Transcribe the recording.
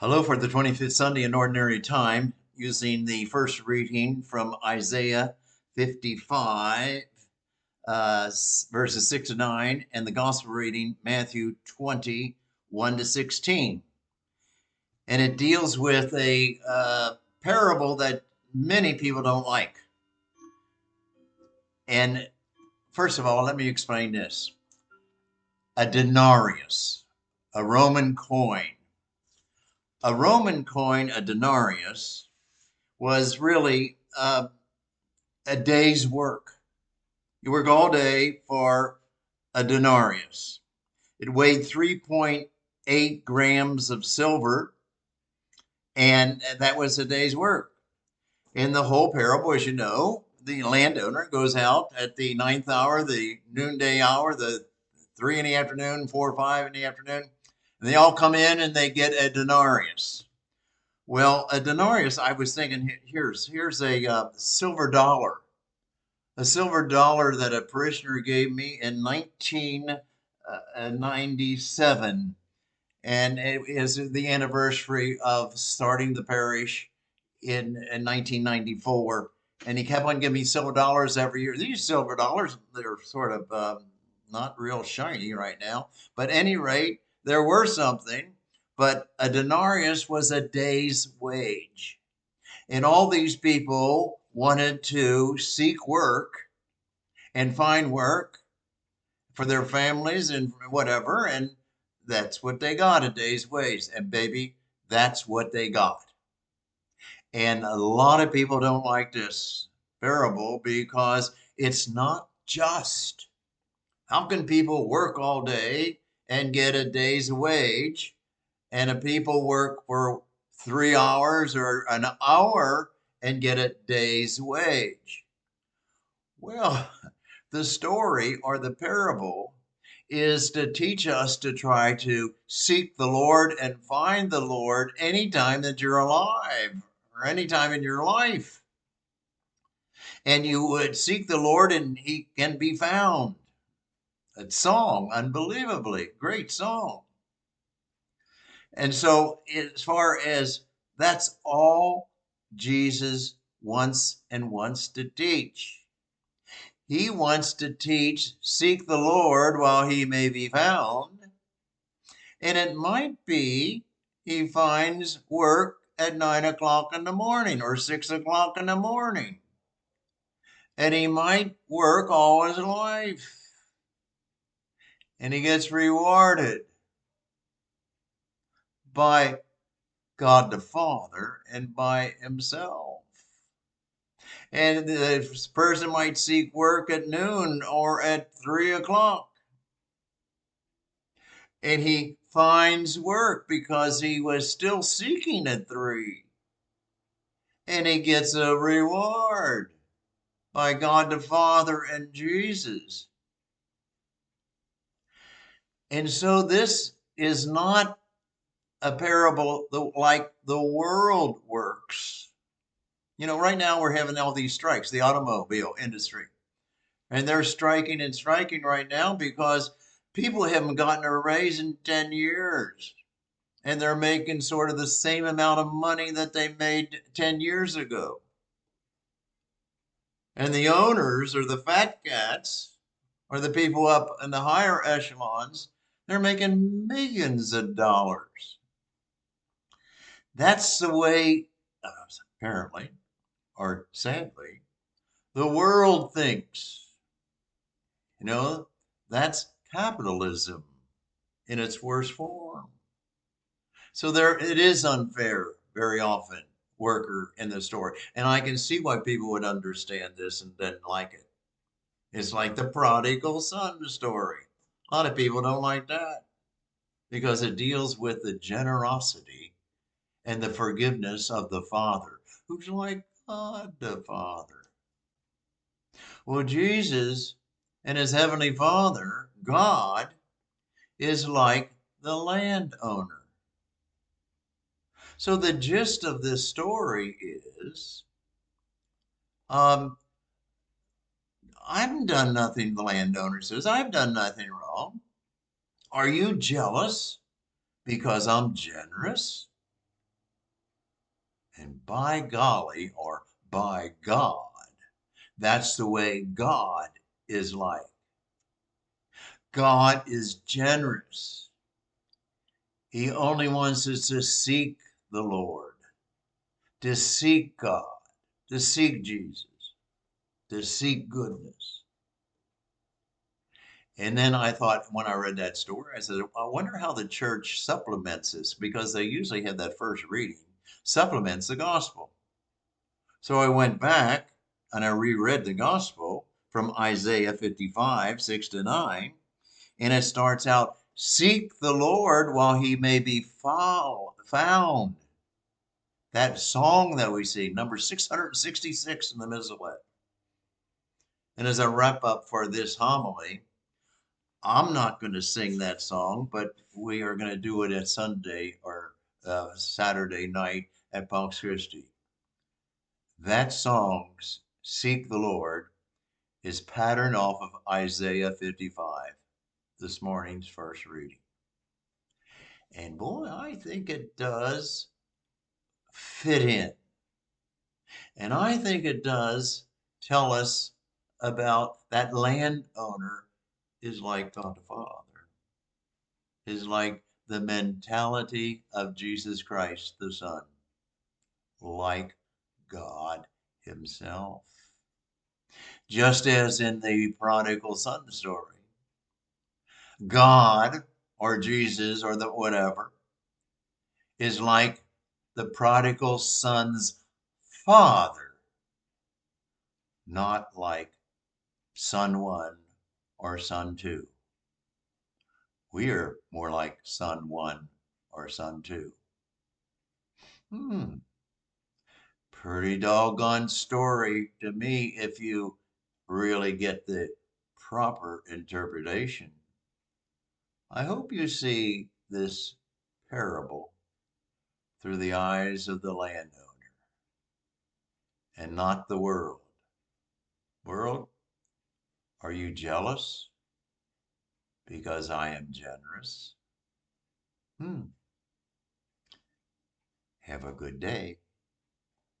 Hello for the 25th Sunday in Ordinary Time, using the first reading from Isaiah 55, verses 6 to 9, and the Gospel reading, Matthew 20, 1 to 16. And it deals with a parable that many people don't like. And first of all, let me explain this. A denarius, a Roman coin. A Roman coin, a denarius, was really a day's work. You work all day for a denarius. It weighed 3.8 grams of silver, and that was a day's work. In the whole parable, as you know, the landowner goes out at the ninth hour, the noonday hour, the 3 in the afternoon, 4 or 5 in the afternoon, and they all come in and they get a denarius. Well, a denarius, I was thinking, here's a silver dollar. A silver dollar that a parishioner gave me in 1997. And it is the anniversary of starting the parish in 1994. And he kept on giving me silver dollars every year. These silver dollars, they're sort of not real shiny right now. But at any rate, they're worth something. But a denarius was a day's wage. And all these people wanted to seek work and find work for their families and whatever. And that's what they got, a day's wage. And baby, that's what they got. And a lot of people don't like this parable because it's not just. How can people work all day and get a day's wage, and a people work for 3 hours or an hour and get a day's wage? Well, the story or the parable is to teach us to try to seek the Lord and find the Lord anytime that you're alive or anytime in your life. And you would seek the Lord and he can be found. A song, unbelievably great song. And so as far as that's all Jesus wants to teach. He wants to teach, seek the Lord while he may be found. And it might be he finds work at 9 o'clock in the morning or 6 o'clock in the morning. And he might work all his life. And he gets rewarded by God the Father and by himself. And the person might seek work at noon or at 3 o'clock. And he finds work because he was still seeking at 3. And he gets a reward by God the Father and Jesus. And so this is not a parable like the world works. You know, right now we're having all these strikes, the automobile industry. And they're striking and striking right now because people haven't gotten a raise in 10 years. And they're making sort of the same amount of money that they made 10 years ago. And the owners, or the fat cats, or the people up in the higher echelons, they're making millions of dollars. That's the way, apparently, or sadly, the world thinks. You know, that's capitalism in its worst form. So there, it is unfair very often, worker in the story. And I can see why people would understand this and then like it. It's like the prodigal son story. A lot of people don't like that because it deals with the generosity and the forgiveness of the Father, who's like God the Father. Well, Jesus and his heavenly Father, God, is like the landowner. So the gist of this story is, I haven't done nothing, the landowner says, I've done nothing wrong. Are you jealous because I'm generous? And by golly, or by God, that's the way God is like. God is generous. He only wants us to seek the Lord, to seek God, to seek Jesus, to seek goodness. And then I thought, when I read that story, I said, I wonder how the church supplements this, because they usually have that first reading supplements the gospel. So I went back and I reread the gospel from Isaiah 55, 6 to 9. And it starts out, seek the Lord while he may be found. That song that we see, number 666 in the Mizaleh. And as I wrap up for this homily, I'm not going to sing that song, but we are going to do it at Sunday or Saturday night at Pax Christi. That song, Seek the Lord, is patterned off of Isaiah 55, this morning's first reading. And boy, I think it does fit in. And I think it does tell us about that landowner is like God the Father, is like the mentality of Jesus Christ the Son, like God himself. Just as in the prodigal son story, God or Jesus or the whatever is like the prodigal son's father, not like son one or son two. We are more like son one or son two. Pretty doggone story to me if you really get the proper interpretation. I hope you see this parable through the eyes of the landowner and not the world. World, are you jealous because I am generous? Have a good day.